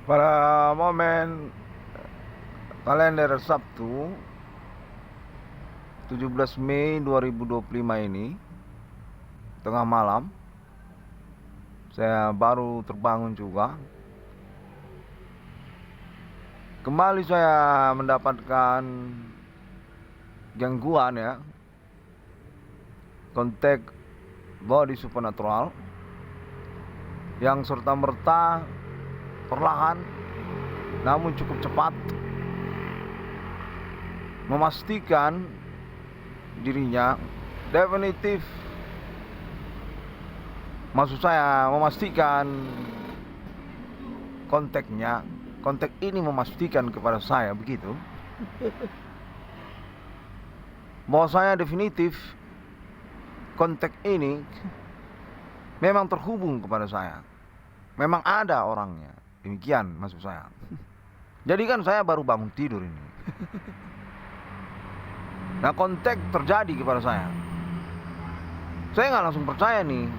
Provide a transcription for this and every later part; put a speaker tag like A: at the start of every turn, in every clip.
A: Pada momen kalender Sabtu 17 Mei 2025 ini, tengah malam, saya baru terbangun juga. Kembali saya mendapatkan gangguan ya, kontak body supernatural yang serta-merta perlahan namun cukup cepat memastikan dirinya definitif, maksud saya memastikan kontak ini memastikan kepada saya begitu bahwa saya definitif kontak ini memang terhubung kepada saya, memang ada orangnya, demikian maksud saya. Jadi kan saya baru bangun tidur ini. Nah, kontak terjadi kepada saya. Saya nggak langsung percaya nih.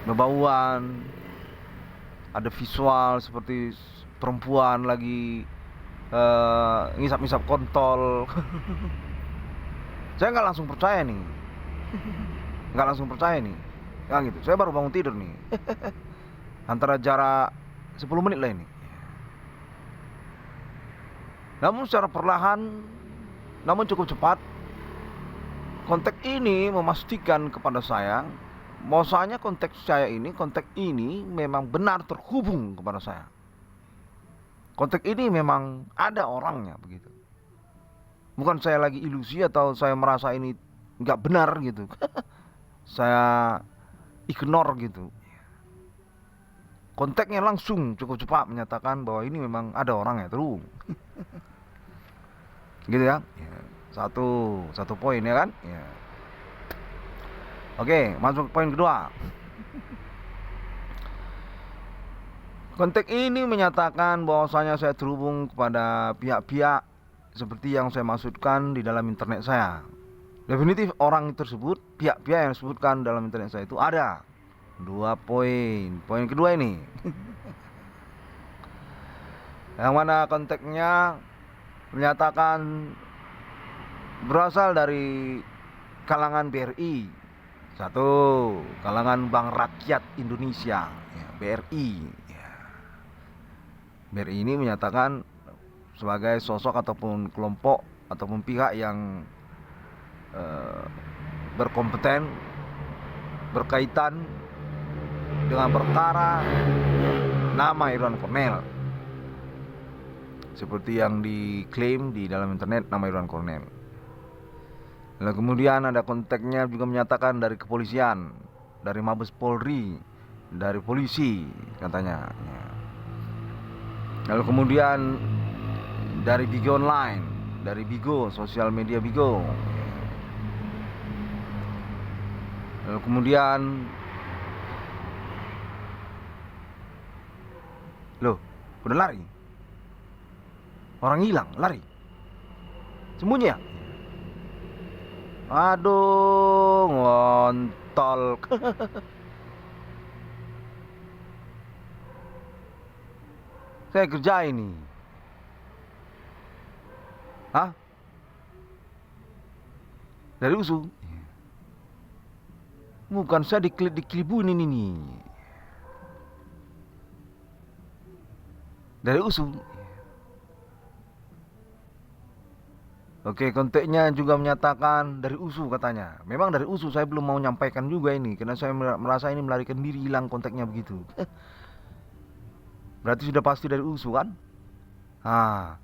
A: Bebauan, ada visual seperti perempuan lagi ngisap-ngisap kontol. Saya nggak langsung percaya nih. Ya gitu. Saya baru bangun tidur nih. Antara jarak 10 menit lah ini. Namun secara perlahan, namun cukup cepat, kontak ini memastikan kepada saya bahwasanya kontak ini memang benar terhubung kepada saya. Kontak ini memang ada orangnya begitu. Bukan saya lagi ilusi atau saya merasa ini nggak benar gitu. Saya ignore gitu. Kontaknya langsung cukup cepat menyatakan bahwa ini memang ada orangnya terus. Gitu ya. Satu poin ya kan? Ya. Oke, masuk poin kedua. Kontak ini menyatakan bahwasanya saya terhubung kepada pihak-pihak seperti yang saya maksudkan di dalam internet saya. Definitif orang tersebut, pihak-pihak yang disebutkan dalam internet saya itu ada. 2 poin. Poin kedua ini. Yang mana kontaknya menyatakan berasal dari kalangan BRI. Satu, kalangan Bank Rakyat Indonesia, ya, BRI. Ya. BRI ini menyatakan sebagai sosok ataupun kelompok ataupun pihak yang berkompeten berkaitan dengan perkara nama Irwan Cornel, seperti yang diklaim di dalam internet nama Irwan Cornel. Lalu kemudian ada kontaknya juga menyatakan dari kepolisian, dari Mabes Polri, dari polisi katanya. Lalu kemudian dari Bigo Online, dari Bigo, sosial media Bigo. Lalu kemudian, loh, udah lari? Orang hilang, lari? Sembunyi ya? Aduh, ngontol. Saya kerja ini. Hah? Dari USU? Bukan, saya dikelibuin ini nih. Dari USU. Oke, kontaknya juga menyatakan dari USU katanya. Memang dari USU, saya belum mau nyampaikan juga ini karena saya merasa ini melarikan diri, hilang kontaknya begitu. Berarti sudah pasti dari USU kan? Ah,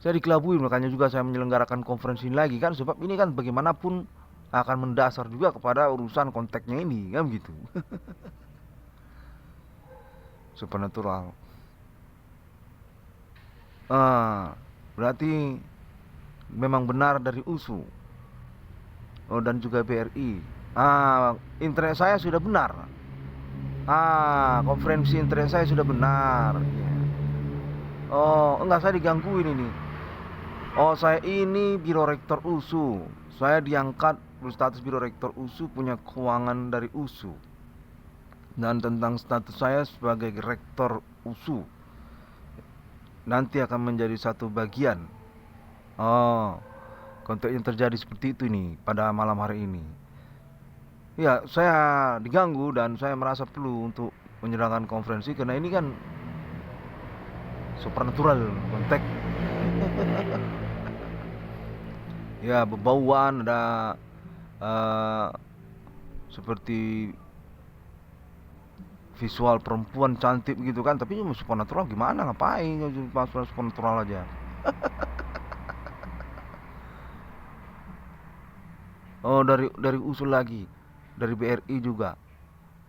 A: saya dikelabui, makanya juga saya menyelenggarakan konferensi ini lagi kan, sebab ini kan bagaimanapun akan mendasar juga kepada urusan kontaknya ini kan begitu. Supernatural. Berarti memang benar dari USU. Oh, dan juga BRI. Internet saya sudah benar. Konferensi internet saya sudah benar. Oh, enggak, saya digangguin ini. Oh, saya ini biro rektor USU. Saya diangkat berstatus biro rektor USU, punya keuangan dari USU. dan tentang status saya sebagai rektor USU nanti akan menjadi satu bagian. Oh, konteks yang terjadi seperti itu nih pada malam hari ini. Ya, saya diganggu dan saya merasa perlu untuk menyelenggarakan konferensi karena ini kan supernatural konteks. Ya, berbauan ada eh, seperti visual perempuan cantik gitu kan, tapi supernatural gimana, ngapain supernatural aja. Oh, dari usul lagi, dari BRI juga.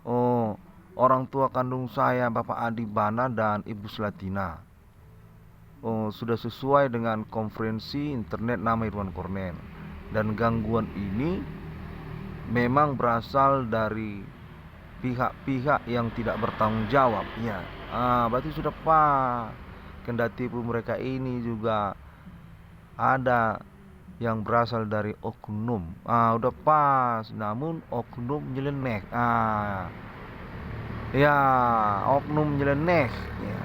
A: Oh, orang tua kandung saya Bapak Adi Bana dan Ibu Selatina. Oh, sudah sesuai dengan konferensi internet nama Irwan Kornel. Dan gangguan ini memang berasal dari pihak-pihak yang tidak bertanggung jawab. Ya, berarti sudah pas. Kendati pun mereka ini juga ada yang berasal dari oknum. Udah pas. Namun oknum nyeleneh. Ya, oknum nyeleneh. Ya.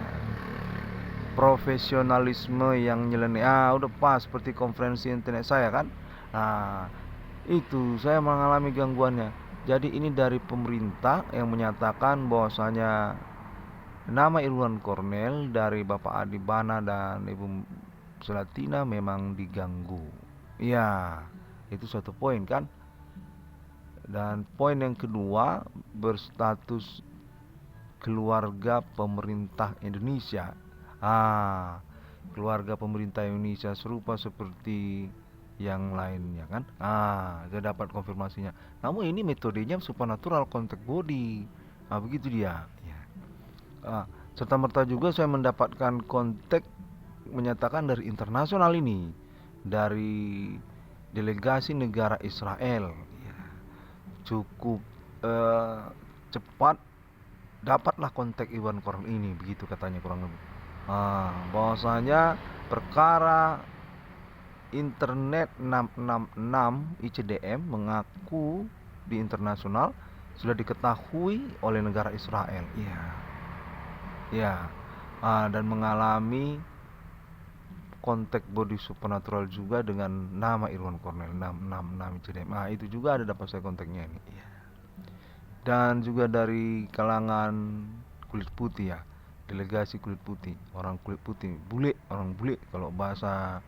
A: Profesionalisme yang nyeleneh. Udah pas seperti konferensi internet saya kan. Itu saya mengalami gangguannya. Jadi ini dari pemerintah yang menyatakan bahwasanya nama Irwan Kornel dari Bapak Adi Bana dan Ibu Selatina memang diganggu. Ya, itu satu poin kan. Dan poin yang kedua, berstatus keluarga pemerintah Indonesia. Keluarga pemerintah Indonesia serupa seperti yang lainnya kan. Saya dapat konfirmasinya. Namun ini metodenya supernatural contact body. Begitu dia. Ya. Serta merta juga saya mendapatkan kontak menyatakan dari internasional ini, dari delegasi negara Israel. Ya. Cukup cepat dapatlah kontak Irwan Kornel ini, begitu katanya kurang lebih. Bahwasanya perkara internet 666 ICDM mengaku di internasional sudah diketahui oleh negara Israel. Dan mengalami kontak body supernatural juga dengan nama Irwan Kornel 666 ICDM. Itu juga ada dapat saya kontaknya ini. Dan juga dari kalangan kulit putih ya, delegasi kulit putih, orang kulit putih, bule, orang bule kalau bahasa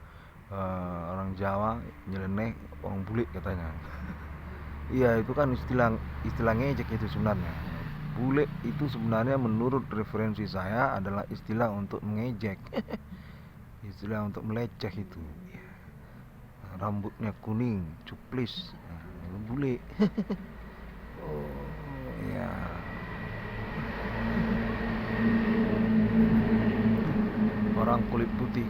A: orang Jawa nyeleneh, orang bule katanya. Iya, itu kan istilah ngejek itu sebenarnya. Bule itu sebenarnya menurut referensi saya adalah istilah untuk mengejek. Istilah untuk meleceh itu. Rambutnya kuning, cuplis, bule. Ya. Orang kulit putih.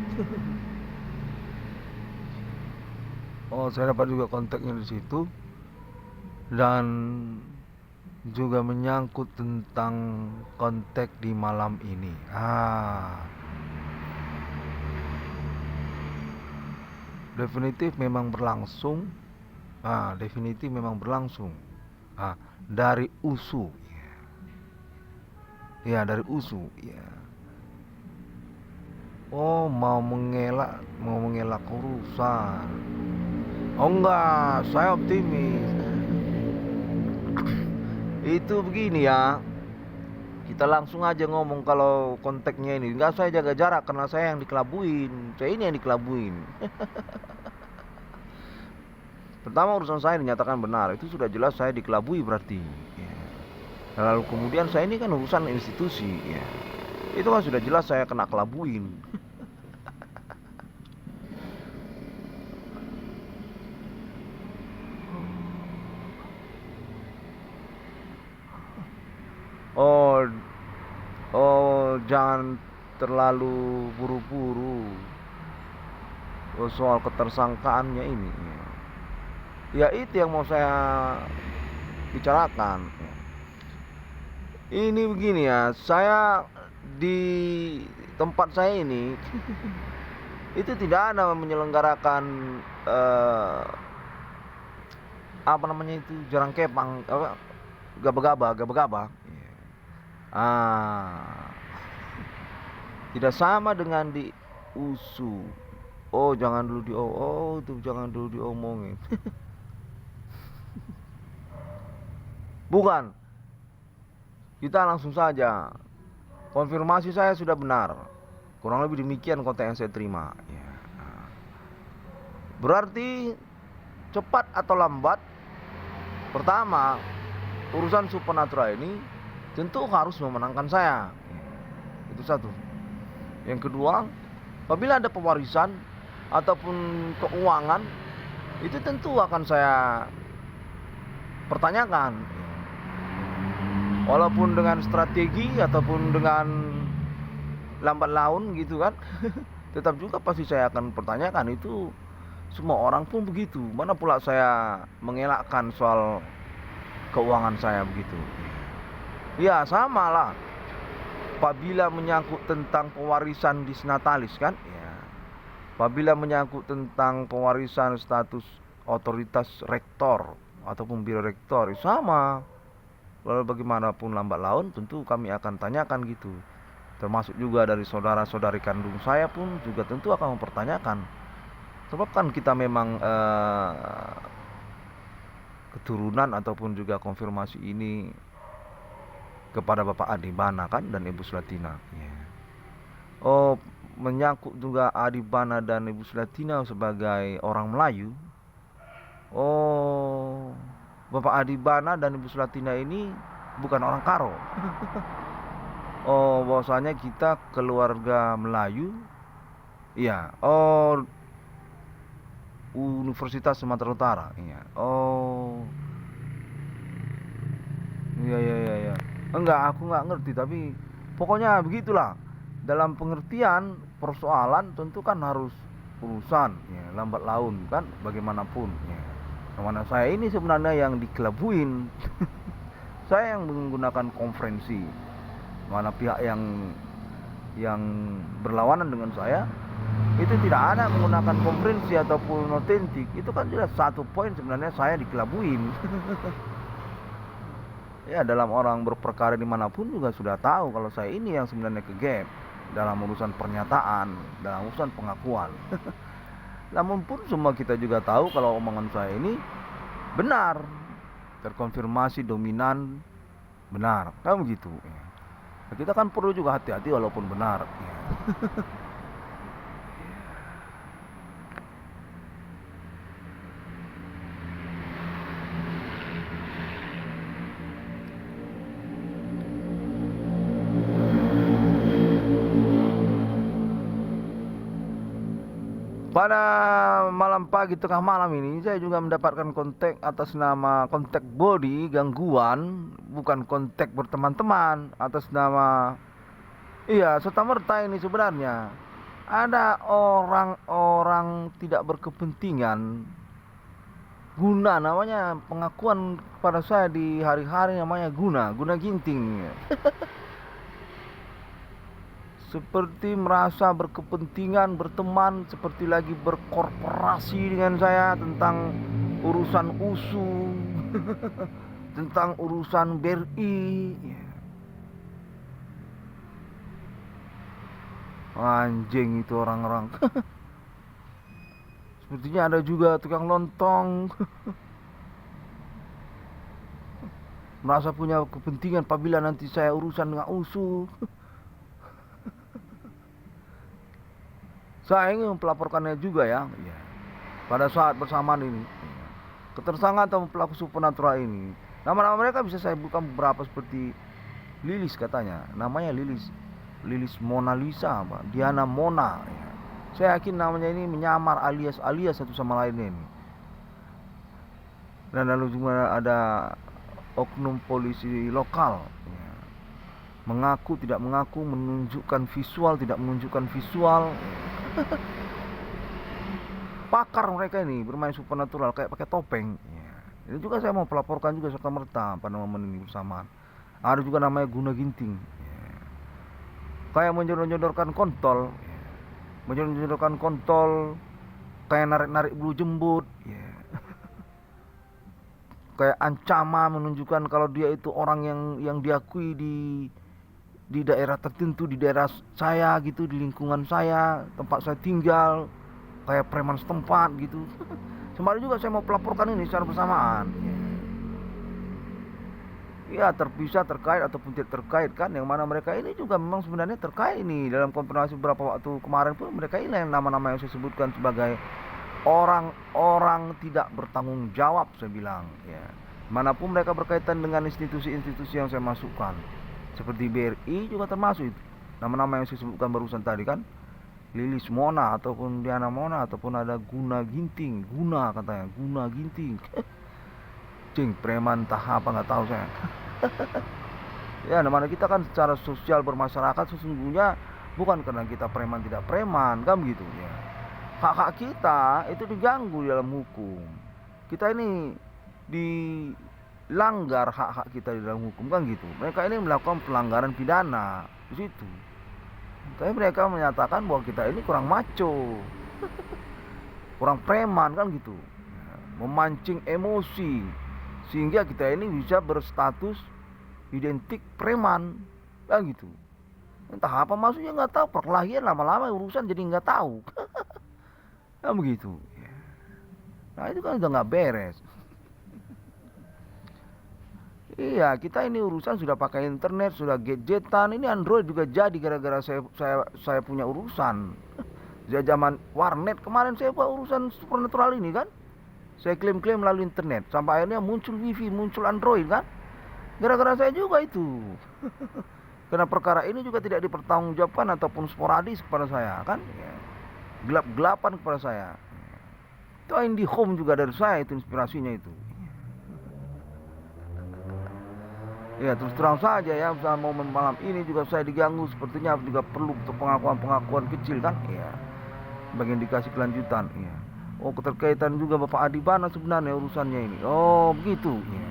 A: Saya dapat juga kontaknya di situ. Dan juga menyangkut tentang kontak di malam ini. Definitif memang berlangsung. Definitif memang berlangsung. Dari USU. Ya, dari USU. Ya. Mau mengelak urusan. Enggak, saya optimis. Itu begini ya. Kita langsung aja ngomong kalau kontaknya ini. Enggak, saya jaga jarak karena saya yang dikelabuin. Saya ini yang dikelabuin. Pertama urusan saya dinyatakan benar. Itu sudah jelas saya dikelabui berarti. Lalu kemudian saya ini kan urusan institusi. Itu kan sudah jelas saya kena kelabuin. Jangan terlalu buru-buru soal ketersangkaannya ini. Ya, itu yang mau saya bicarakan. Ini begini ya, saya di tempat saya ini itu tidak ada menyelenggarakan apa namanya itu, jarang kepang, gaba-gaba. Ah, tidak sama dengan di usu. Oh, jangan dulu itu jangan dulu diomongin. Bukan, kita langsung saja. Konfirmasi saya sudah benar. Kurang lebih demikian konteks yang saya terima. Ya. Berarti cepat atau lambat, pertama, urusan supernatural ini tentu harus memenangkan saya. Itu satu. Yang kedua, apabila ada pewarisan ataupun keuangan, itu tentu akan saya pertanyakan. Walaupun dengan strategi ataupun dengan lambat laun gitu kan, tetap juga pasti saya akan pertanyakan. Itu semua orang pun begitu. Mana pula saya mengelakkan soal keuangan saya begitu. Ya sama lah. Apabila menyangkut tentang pewarisan disnatalis kan, ya. Apabila menyangkut tentang pewarisan status otoritas rektor ataupun biro rektor, sama. Lalu bagaimanapun lambat laun tentu kami akan tanyakan gitu. Termasuk juga dari saudara-saudari kandung saya pun juga tentu akan mempertanyakan. Sebab kan kita memang keturunan ataupun juga konfirmasi ini kepada Bapak Adibana kan dan Ibu Sulatina. Oh, menyangkut juga Adibana dan Ibu Sulatina sebagai orang Melayu. Oh, Bapak Adibana dan Ibu Sulatina ini bukan orang Karo. Oh, bahwasanya kita keluarga Melayu. Iya. Oh, Universitas Sumatera Utara. Iya. Oh. Iya. Enggak, aku nggak ngerti, tapi pokoknya begitulah. Dalam pengertian persoalan tentu kan harus urusan ya, lambat laun kan bagaimanapun ya. Mana saya ini sebenarnya yang dikelabuin. Saya yang menggunakan konferensi. Mana pihak yang berlawanan dengan saya itu tidak ada menggunakan konferensi ataupun otentik. Itu kan jelas satu poin sebenarnya saya dikelabuin. Ya, dalam orang berperkara dimanapun juga sudah tahu kalau saya ini yang sebenarnya kegap dalam urusan pernyataan, dalam urusan pengakuan. Namun pun semua kita juga tahu kalau omongan saya ini benar, terkonfirmasi dominan benar, kan begitu. Ya, kita kan perlu juga hati-hati walaupun benar. Ya. Pada malam pagi tengah malam ini saya juga mendapatkan kontak atas nama kontak body gangguan, bukan kontak berteman-teman, atas nama iya serta-merta ini sebenarnya ada orang-orang tidak berkepentingan guna, namanya pengakuan pada saya di hari-hari namanya guna ginting. Seperti merasa berkepentingan berteman, seperti lagi berkorporasi dengan saya tentang urusan USU, tentang urusan BRI. Anjing itu orang-orang. Sepertinya ada juga tukang lontong. Merasa punya kepentingan apabila nanti saya urusan dengan USU. Saya ingin melaporkannya juga ya. Pada saat bersamaan ini, ketersangka atau pelaku supernatural ini, nama-nama mereka bisa saya buka beberapa seperti Lilis katanya, namanya Lilis Mona Lisa, Diana Mona. Saya yakin namanya ini menyamar alias satu sama lainnya ini. Dan lalu juga ada oknum polisi lokal, mengaku tidak mengaku, menunjukkan visual tidak menunjukkan visual. Pakar mereka ini bermain supernatural kayak pakai topeng. Ini juga saya mau pelaporkan juga serta merta pada momen ini bersamaan. Ada juga namanya guna ginting. Kayak menjodoh-jodohkan kontol. Menjodoh-jodohkan kontol. Kayak narik-narik bulu jembut. Kayak ancaman menunjukkan kalau dia itu orang yang diakui di daerah tertentu, di daerah saya gitu, di lingkungan saya, tempat saya tinggal, kayak preman setempat gitu. Sembari juga saya mau pelaporkan ini secara bersamaan. Ya, terpisah, terkait ataupun tidak terkait kan, yang mana mereka ini juga memang sebenarnya terkait ini. Dalam konfirmasi beberapa waktu kemarin pun mereka ini yang nama-nama yang saya sebutkan sebagai orang-orang tidak bertanggung jawab, saya bilang ya. Manapun mereka berkaitan dengan institusi-institusi yang saya masukkan, seperti BRI juga termasuk itu. Nama-nama yang saya sebutkan barusan tadi kan, Lilis Mona ataupun Diana Mona ataupun ada Guna Ginting, Guna katanya, Guna Ginting. Cing, preman entah apa nggak tahu saya. Ya, namanya kita kan secara sosial bermasyarakat sesungguhnya bukan karena kita preman tidak preman kan gitu ya. Hak-hak kita itu diganggu dalam hukum. Kita ini dilanggar hak-hak kita di dalam hukum kan gitu. Mereka ini melakukan pelanggaran pidana di situ. Tapi mereka menyatakan bahwa kita ini kurang maco, kurang preman kan gitu. Memancing emosi sehingga kita ini bisa berstatus identik preman kan gitu. Entah apa maksudnya nggak tahu, perkelahian lama-lama urusan jadi nggak tahu. Kan begitu. Nah itu kan udah nggak beres. Iya, kita ini urusan sudah pakai internet, sudah gadgetan. Ini Android juga jadi gara-gara saya punya urusan. Sejak zaman warnet kemarin saya buat urusan supernatural ini kan. Saya klaim-klaim melalui internet sampai akhirnya muncul wifi, muncul Android kan. Gara-gara saya juga itu. Karena perkara ini juga tidak dipertanggungjawabkan ataupun sporadis kepada saya kan. Gelap-gelapan kepada saya. Itu IndiHome juga dari saya itu inspirasinya itu. Ya terus terang saja ya, momen malam ini juga saya diganggu, sepertinya juga perlu untuk pengakuan-pengakuan kecil kan. Ya. Bagian dikasih kelanjutan. Ya. Oh, keterkaitan juga Bapak Adibana sebenarnya urusannya ini. Oh begitu. Ya.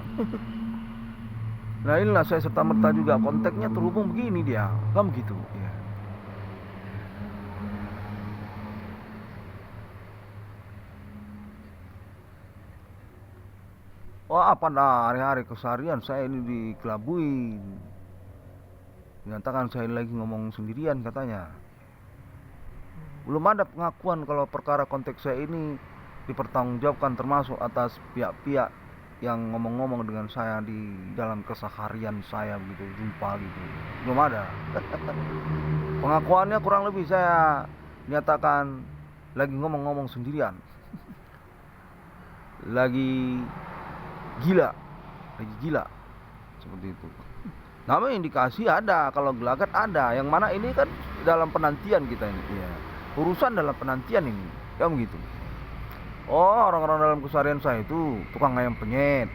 A: Nah inilah saya serta-merta juga konteksnya terhubung begini dia, kan begitu. Ya. Wah, apa dah hari-hari keseharian saya ini dikelabuin. Menyatakan saya lagi ngomong sendirian katanya. Belum ada pengakuan kalau perkara konteks saya ini dipertanggungjawabkan termasuk atas pihak-pihak yang ngomong-ngomong dengan saya di dalam keseharian saya begitu, jumpa gitu. Belum ada. Pengakuannya kurang lebih saya nyatakan lagi ngomong-ngomong sendirian. Lagi gila seperti itu. Namanya indikasi ada, kalau gelagat ada. Yang mana ini kan dalam penantian kita ini ya. Urusan dalam penantian ini ya begitu. Oh, orang-orang dalam keseharian saya itu tukang ayam penyet,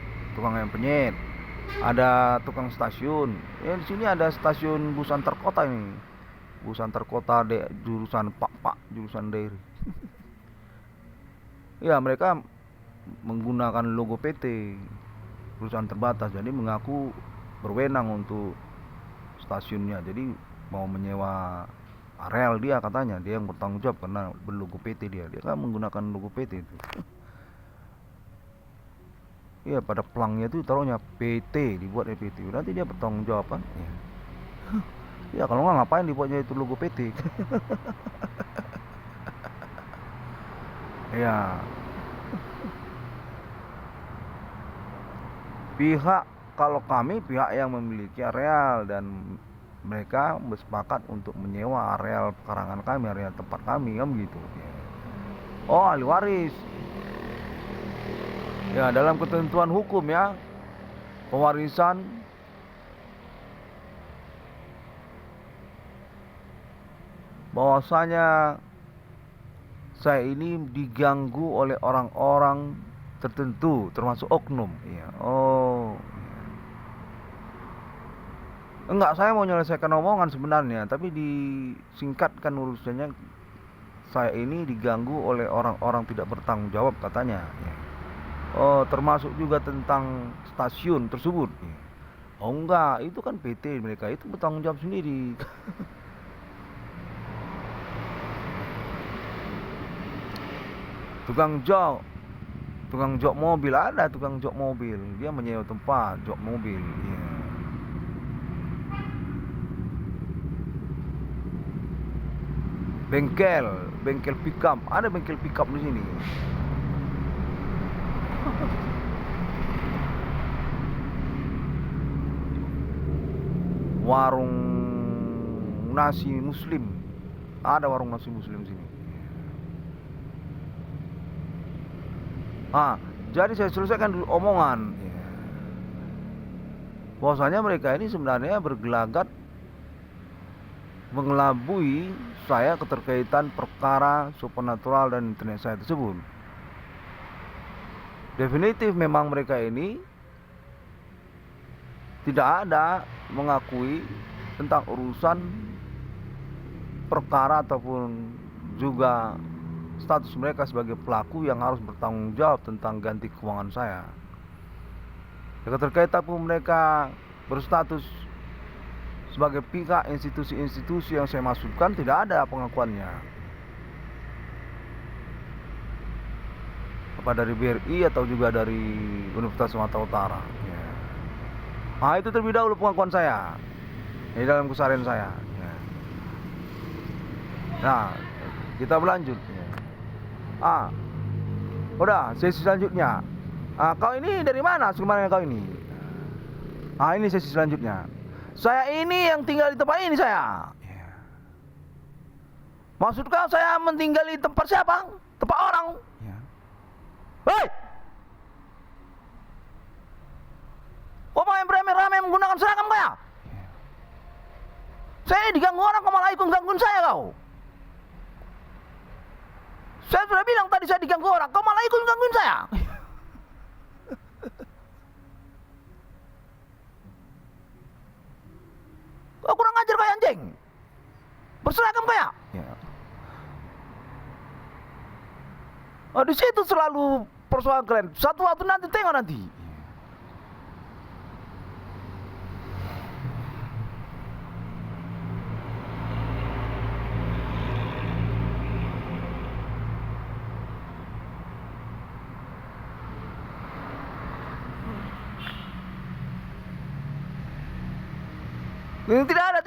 A: ada tukang stasiun. Ya di sini ada stasiun bus antar kota ini, bus antar kota jurusan Pak jurusan Dairi. Ya mereka menggunakan logo PT perusahaan terbatas, jadi mengaku berwenang untuk stasiunnya, jadi mau menyewa areal dia katanya, dia yang bertanggung jawab karena berlogo PT dia kan menggunakan logo PT itu. Iya pada pelangnya itu taruhnya PT, dibuat PT, nanti dia bertanggung jawab kan. Ya kalau nggak ngapain dibuatnya itu logo PT. Ya kalau kami pihak yang memiliki areal dan mereka bersepakat untuk menyewa areal pekarangan kami, areal tempat kami kan begitu. Oh, ahli waris. Ya, dalam ketentuan hukum ya, pewarisan bahwasanya saya ini diganggu oleh orang-orang tertentu termasuk oknum. Ya. Oh. Enggak, saya mau menyelesaikan omongan sebenarnya, tapi disingkatkan urusannya. Saya ini diganggu oleh orang-orang tidak bertanggung jawab katanya. Oh, termasuk juga tentang stasiun tersebut. Oh enggak, itu kan PT mereka, itu bertanggung jawab sendiri. Tukang jok mobil ada, tukang jok mobil, dia menyewa tempat jok mobil. bengkel pickup, ada bengkel pickup di sini. Warung nasi muslim, ada warung nasi muslim sini. Jadi saya selesaikan dulu omongan. Bahwasanya mereka ini sebenarnya bergelagat mengelabui saya keterkaitan perkara supernatural dan internet saya tersebut. Definitif memang mereka ini tidak ada mengakui tentang urusan perkara ataupun juga status mereka sebagai pelaku yang harus bertanggung jawab tentang ganti keuangan saya. Keterkaitan pun mereka berstatus sebagai pihak institusi-institusi yang saya maksudkan tidak ada pengakuannya. Apa dari BRI atau juga dari Universitas Sumatera Utara. Itu terlebih dahulu pengakuan saya di dalam keseharian saya. Nah, kita berlanjut. Udah, sesi selanjutnya. Kau ini dari mana sebenarnya kau ini? Ini sesi selanjutnya. Saya ini yang tinggal di tempat ini saya. Maksud kau saya meninggali tempat siapa? Tempat orang. Hei! Kau main beramai-ramai menggunakan seragam kaya? Saya diganggu orang, kau malah ikut gangguin saya kau. Saya sudah bilang tadi saya diganggu orang, kau malah ikut gangguin saya. Kau kurang ajar kayak anjing. Berseragam kayak. Di situ selalu persoalan kalian. Satu waktu nanti tengok nanti.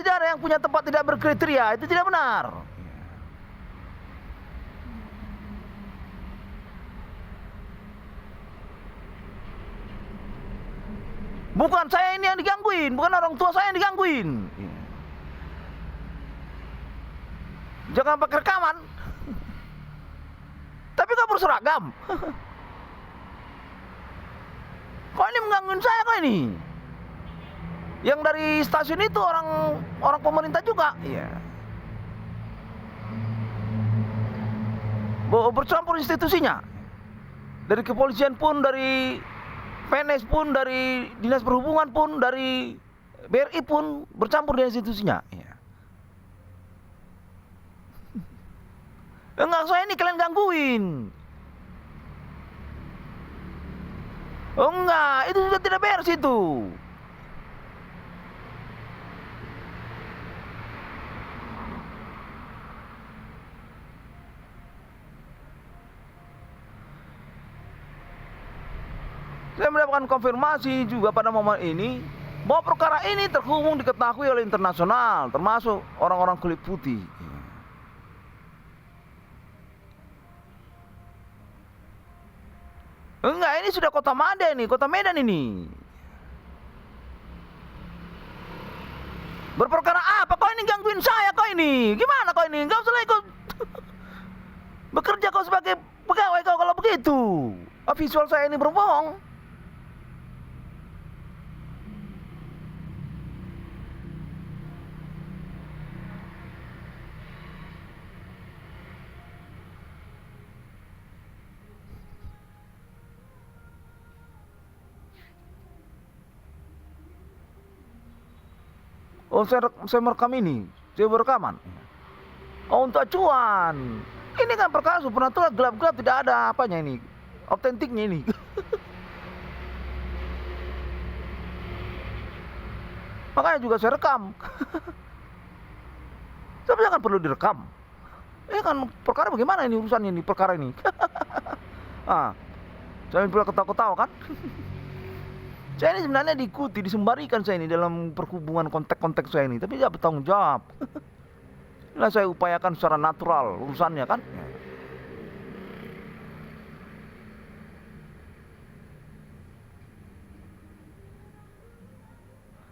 A: Tidak ada yang punya tempat tidak berkriteria, itu tidak benar. Bukan saya ini yang digangguin, bukan orang tua saya yang digangguin. Jangan pakai rekaman. Tapi kau berseragam. Kau ini menggangguin saya kau ini. Yang dari stasiun itu orang pemerintah juga. Bercampur institusinya. Dari kepolisian pun, dari PNS pun, dari Dinas Perhubungan pun, dari BRI pun bercampur dengan institusinya. Enggak, saya ini kalian gangguin. Enggak, itu sudah tidak beres itu. Saya mendapatkan konfirmasi juga pada momen ini bahwa perkara ini terhubung diketahui oleh internasional, termasuk orang-orang kulit putih. Enggak, ini sudah kota Medan ini. Berperkara apa? Kau ini gangguin saya kau ini. Gimana kau ini? Enggak usah ikut bekerja kau sebagai pegawai kau kalau begitu. Visual saya ini berbohong. Saya merekam ini, saya berekaman. Untuk acuan. Ini kan perkara supernatural, gelap-gelap, tidak ada apanya ini, autentiknya ini. Makanya juga saya rekam. Tapi jangan perlu direkam. Ini kan perkara bagaimana ini urusannya ini, perkara ini. Jangan pula ketawa-ketawa kan. Saya ini sebenarnya diikuti, disembarikan saya ini dalam perhubungan kontak-kontak saya ini, tapi tidak bertanggung jawab. Lah saya upayakan secara natural urusannya kan.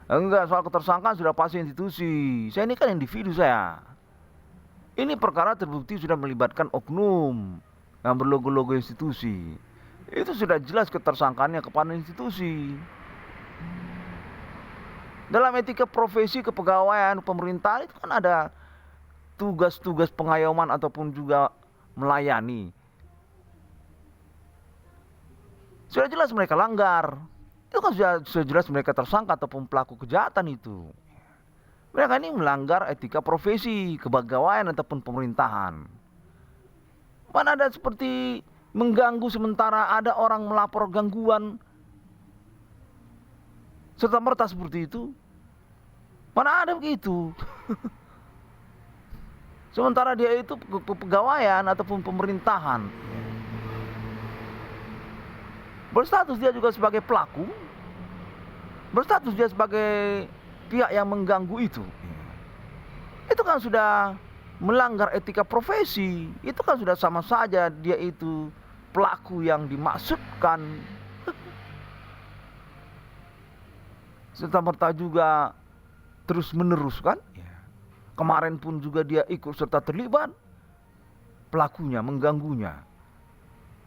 A: Enggak, soal ketersangkaan sudah pasti institusi. Saya ini kan individu saya. Ini perkara terbukti sudah melibatkan oknum yang berlogo-logo institusi. Itu sudah jelas ketersangkaannya kepada institusi. Dalam etika profesi kepegawaian pemerintahan itu kan ada tugas-tugas pengayoman ataupun juga melayani. Sudah jelas mereka langgar. Itu kan sudah jelas mereka tersangka ataupun pelaku kejahatan itu. Mereka ini melanggar etika profesi kepegawaian ataupun pemerintahan. Mana ada seperti mengganggu sementara ada orang melapor gangguan serta-merta seperti itu. Mana ada begitu. Sementara dia itu kepegawaian ataupun pemerintahan, berstatus dia juga sebagai pelaku, berstatus dia sebagai pihak yang mengganggu itu. Itu kan sudah melanggar etika profesi. Itu kan sudah sama saja dia itu pelaku yang dimaksudkan. Serta-merta juga terus menerus kan. Kemarin pun juga dia ikut serta terlibat, pelakunya mengganggunya.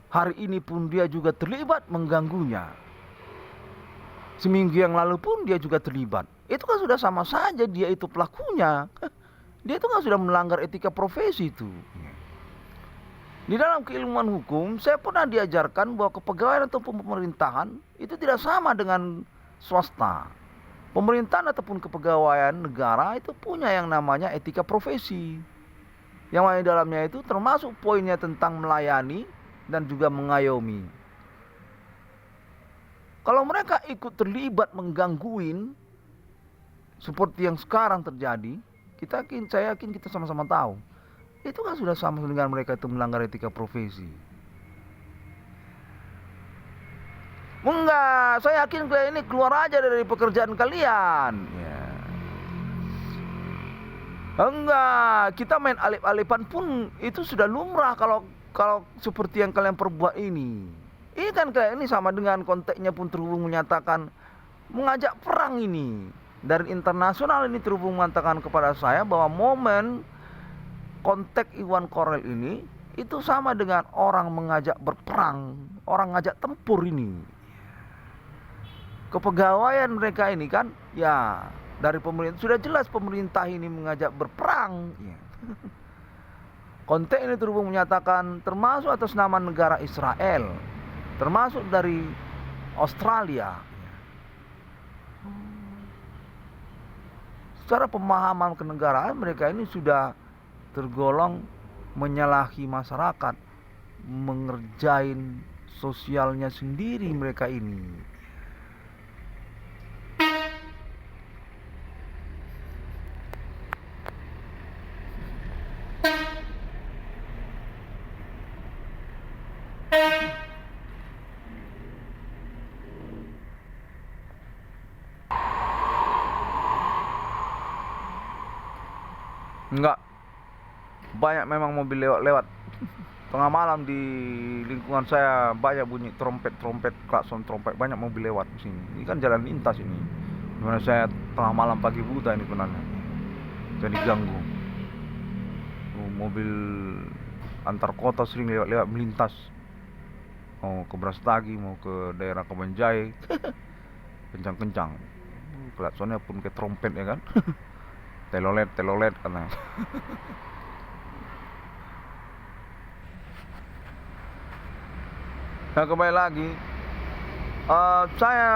A: Hari ini pun dia juga terlibat mengganggunya. Seminggu yang lalu pun dia juga terlibat. Itu kan sudah sama saja dia itu pelakunya. Dia itu kan sudah melanggar etika profesi itu. Di dalam keilmuan hukum saya pernah diajarkan bahwa kepegawaian atau pemerintahan itu tidak sama dengan swasta. Pemerintahan ataupun kepegawaian negara itu punya yang namanya etika profesi. Yang mana di dalamnya itu termasuk poinnya tentang melayani dan juga mengayomi. Kalau mereka ikut terlibat menggangguin seperti yang sekarang terjadi, saya yakin kita sama-sama tahu. Itu kan sudah sama dengan mereka itu melanggar etika profesi. Enggak, saya yakin kalian ini keluar aja dari pekerjaan kalian. Ya. Enggak, kita main alip-alipan pun itu sudah lumrah kalau seperti yang kalian perbuat ini. Ini kan kayak ini sama dengan konteksnya pun terhubung menyatakan mengajak perang ini. Dari internasional ini terhubung mengatakan kepada saya bahwa momen konteks Iwan Korel ini itu sama dengan orang mengajak berperang, orang ngajak tempur ini. Kepegawaian mereka ini kan ya dari pemerintah sudah jelas pemerintah ini mengajak berperang. Ya. Konteks ini terhubung menyatakan termasuk atas nama negara Israel, termasuk dari Australia. Secara pemahaman kenegaraan mereka ini sudah tergolong menyalahi masyarakat, mengerjain sosialnya sendiri mereka ini. Enggak, banyak memang mobil lewat tengah malam di lingkungan saya, banyak bunyi trompet, klakson trompet, banyak mobil lewat di sini. Ini kan jalan lintas ini, dimana saya tengah malam pagi buta ini sebenarnya. Jadi ganggu. Mobil antar kota sering lewat melintas. Mau ke Brastagi, mau ke daerah Kemenjai, kencang-kencang. Klaksonnya pun kayak trompet ya kan. telolet karena. Nah kembali lagi, saya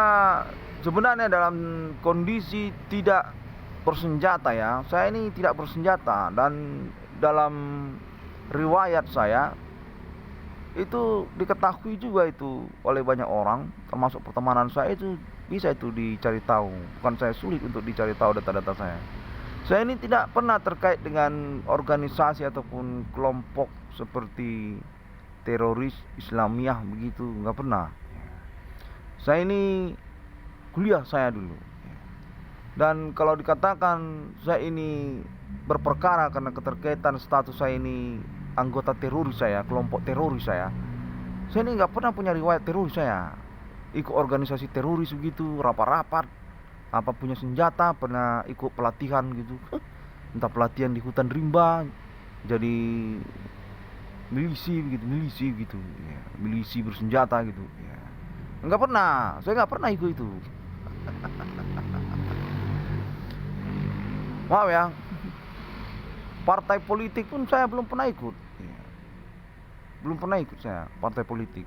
A: sebenarnya dalam kondisi tidak bersenjata ya. Saya ini tidak bersenjata dan dalam riwayat saya itu diketahui juga itu oleh banyak orang, termasuk pertemanan saya itu bisa itu dicari tahu. Bukan saya sulit untuk dicari tahu data-data saya. Saya ini tidak pernah terkait dengan organisasi ataupun kelompok seperti teroris Islamiyah begitu, nggak pernah. Saya ini kuliah saya dulu. Dan kalau dikatakan saya ini berperkara karena keterkaitan status saya ini anggota teroris saya, kelompok teroris saya ini nggak pernah punya riwayat teroris saya. Ikut organisasi teroris begitu, rapat-rapat, apa punya senjata, pernah ikut pelatihan gitu. Entah pelatihan di hutan rimba, jadi milisi gitu ya, milisi bersenjata gitu ya. Nggak pernah, saya nggak pernah ikut itu. Maaf ya, partai politik pun saya belum pernah ikut ya. Belum pernah ikut saya partai politik.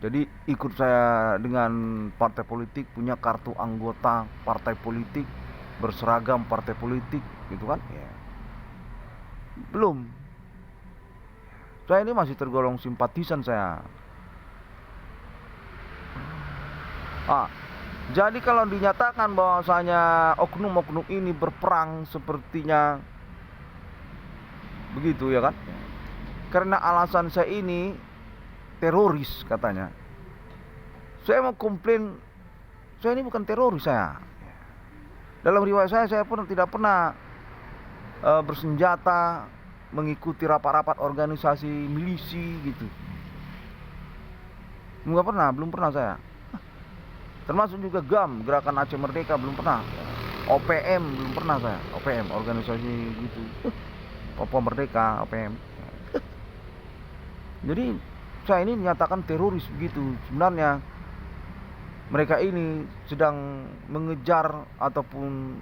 A: Jadi ikut saya dengan partai politik, punya kartu anggota partai politik, berseragam partai politik gitu kan ya. Belum. Saya ini masih tergolong simpatisan saya. Jadi kalau dinyatakan bahwasanya oknum-oknum ini berperang sepertinya begitu ya kan, karena alasan saya ini teroris katanya, saya mau komplain, saya ini bukan teroris saya. Dalam riwayat saya pun tidak pernah bersenjata, mengikuti rapat-rapat organisasi milisi gitu, belum pernah saya. Termasuk juga GAM, Gerakan Aceh Merdeka, belum pernah. OPM belum pernah saya. OPM, organisasi gitu, Papua Merdeka, OPM. Jadi saya ini menyatakan teroris begitu. Sebenarnya mereka ini sedang mengejar ataupun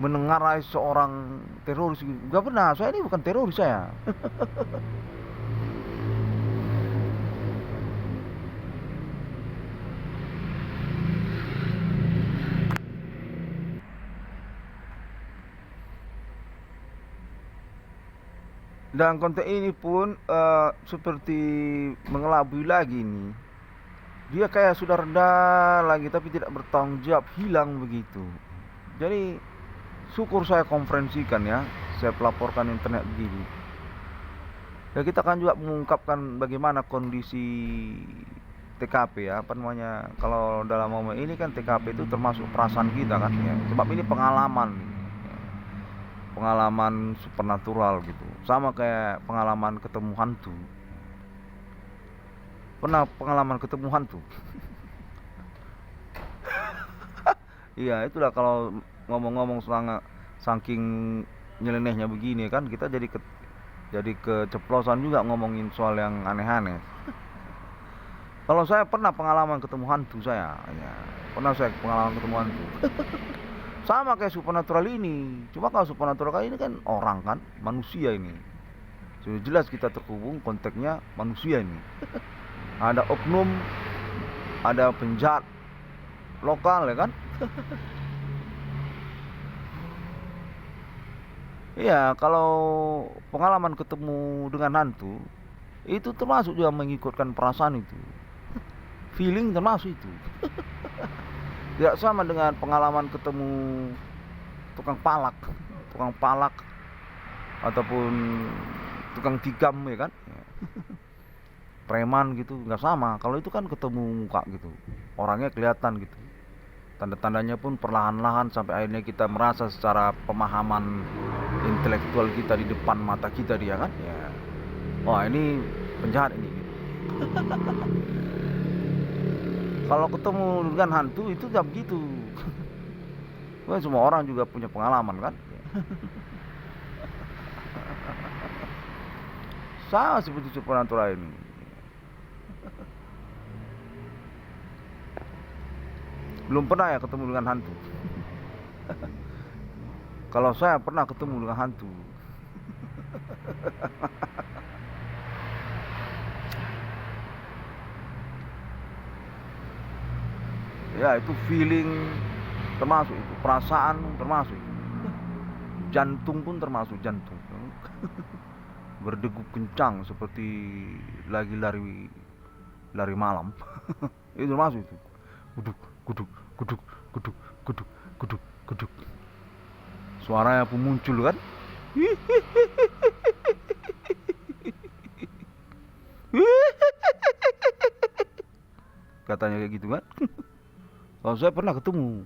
A: menengarai seorang teroris gitu. Gak pernah, saya ini bukan teroris saya. Dan konten ini pun seperti mengelabui lagi nih. Dia kayak sudah reda lagi tapi tidak bertanggung jawab, hilang begitu. Jadi syukur saya konferensikan ya, saya pelaporkan internet begini. Ya kita kan juga mengungkapkan bagaimana kondisi TKP ya, apa namanya, kalau dalam momen ini kan TKP itu termasuk perasaan kita kan ya. Sebab ini pengalaman supernatural gitu, sama kayak pengalaman ketemu hantu. Pernah pengalaman ketemu hantu? Iya itulah, kalau ngomong-ngomong saking nyelenehnya begini kan, kita jadi keceplosan juga ngomongin soal yang aneh-aneh. Kalau saya pernah pengalaman ketemu hantu saya ya, pernah saya pengalaman ketemu hantu. Sama kayak supernatural ini, cuma kalau supernatural kali ini kan orang kan, manusia ini. Sudah jelas kita terhubung, konteksnya manusia ini. Ada oknum, ada penjahat lokal ya kan. Iya, kalau pengalaman ketemu dengan hantu itu termasuk juga mengikutkan perasaan itu. Feeling termasuk itu. Tidak sama dengan pengalaman ketemu tukang palak ataupun tukang tikam ya kan, preman gitu, nggak sama. Kalau itu kan ketemu muka gitu, orangnya kelihatan gitu, tanda-tandanya pun perlahan-lahan sampai akhirnya kita merasa secara pemahaman intelektual kita di depan mata kita dia kan ya, wah ini penjahat ini gitu. Kalau ketemu dengan hantu itu tidak begitu. Wah, semua orang juga punya pengalaman kan. Sama seperti supernatural ini. Belum pernah ya ketemu dengan hantu. Kalau saya pernah ketemu dengan hantu. Ya itu feeling termasuk itu, perasaan termasuk itu. Jantung pun termasuk jantung. Berdegup kencang seperti lagi lari malam. Itu termasuk itu. Guduk guduk guduk guduk guduk guduk guduk. Suaranya pun muncul kan. Katanya kayak gitu kan. Oh, saya pernah ketemu.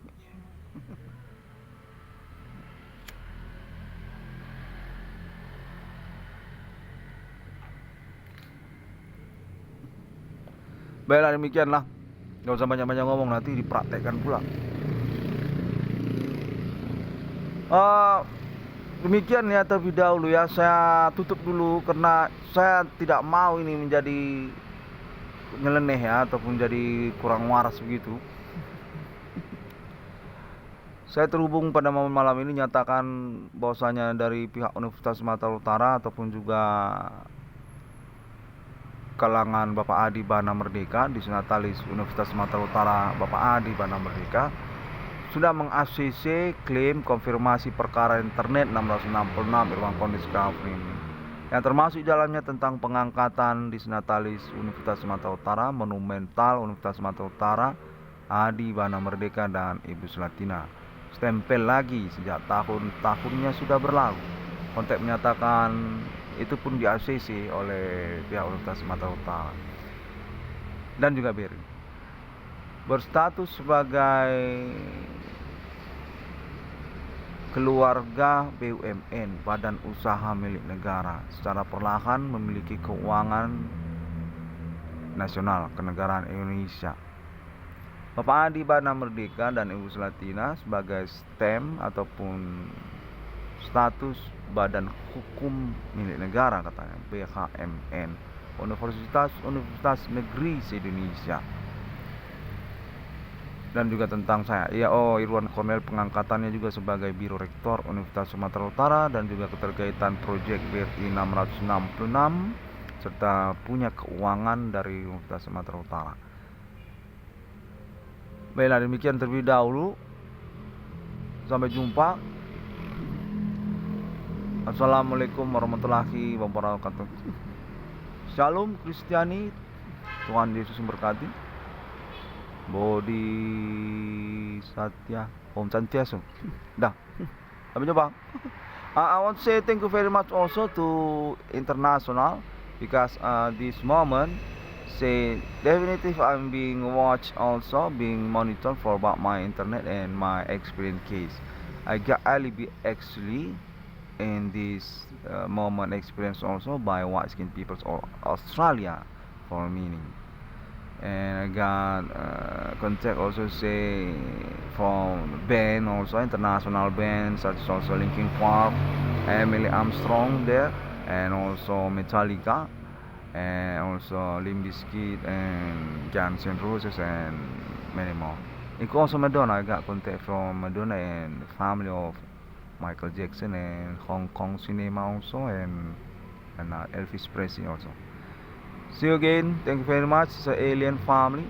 A: Baiklah, demikianlah. Gak usah banyak-banyak ngomong, nanti dipraktekkan pula. Eh, Demikian ya terlebih dahulu ya. Saya tutup dulu karena saya tidak mau ini menjadi nyeleneh ya, ataupun jadi kurang waras begitu. Saya terhubung pada malam ini nyatakan bahwasanya dari pihak Universitas Sumatera Utara ataupun juga kalangan Bapak Adi Bana Merdeka, Disnatalis Universitas Sumatera Utara Bapak Adi Bana Merdeka, sudah meng-ACC klaim konfirmasi perkara internet 666 Irwan Kondis Kafrin, yang termasuk dalamnya tentang pengangkatan Disnatalis Universitas Sumatera Utara, Monumental Universitas Sumatera Utara, Adi Bana Merdeka, dan Ibu Sulatina. Stempel lagi sejak tahun-tahunnya sudah berlalu. Kontek menyatakan itu pun di ACC oleh pihak Universitas Sumatera Utara dan juga BRI, berstatus sebagai keluarga BUMN, badan usaha milik negara, secara perlahan memiliki keuangan nasional kenegaraan Indonesia. Bapak Adi Bana Merdeka dan Ibu Sulatina sebagai STEM ataupun status badan hukum milik negara, katanya BHMN, Universitas Negeri se-Indonesia. Dan juga tentang saya, Irwan Kornel, pengangkatannya juga sebagai Biro Rektor Universitas Sumatera Utara, dan juga keterkaitan proyek BRI 666 serta punya keuangan dari Universitas Sumatera Utara. Baiklah, demikian terlebih dahulu. Sampai jumpa. Assalamualaikum warahmatullahi wabarakatuh. Shalom Kristiani. Tuhan Yesus memberkati. Bodhi Satya Om Santiaso. Dah. Sampai jumpa. I want to say thank you very much also to international, because this moment say definitely I'm being watched, also being monitored for about my internet and my experience case. I got alibi actually in this moment experience also by white skin peoples of Australia for meaning. And I got contact also say from band, also international bands such as also Linkin Park, Emily Armstrong there, and also Metallica, and also Limp Bizkit and Guns N' Roses and many more. Including also Madonna, I got contact from Madonna and the family of Michael Jackson and Hong Kong cinema also, and Elvis Presley also. See you again. Thank you very much. It's an alien family.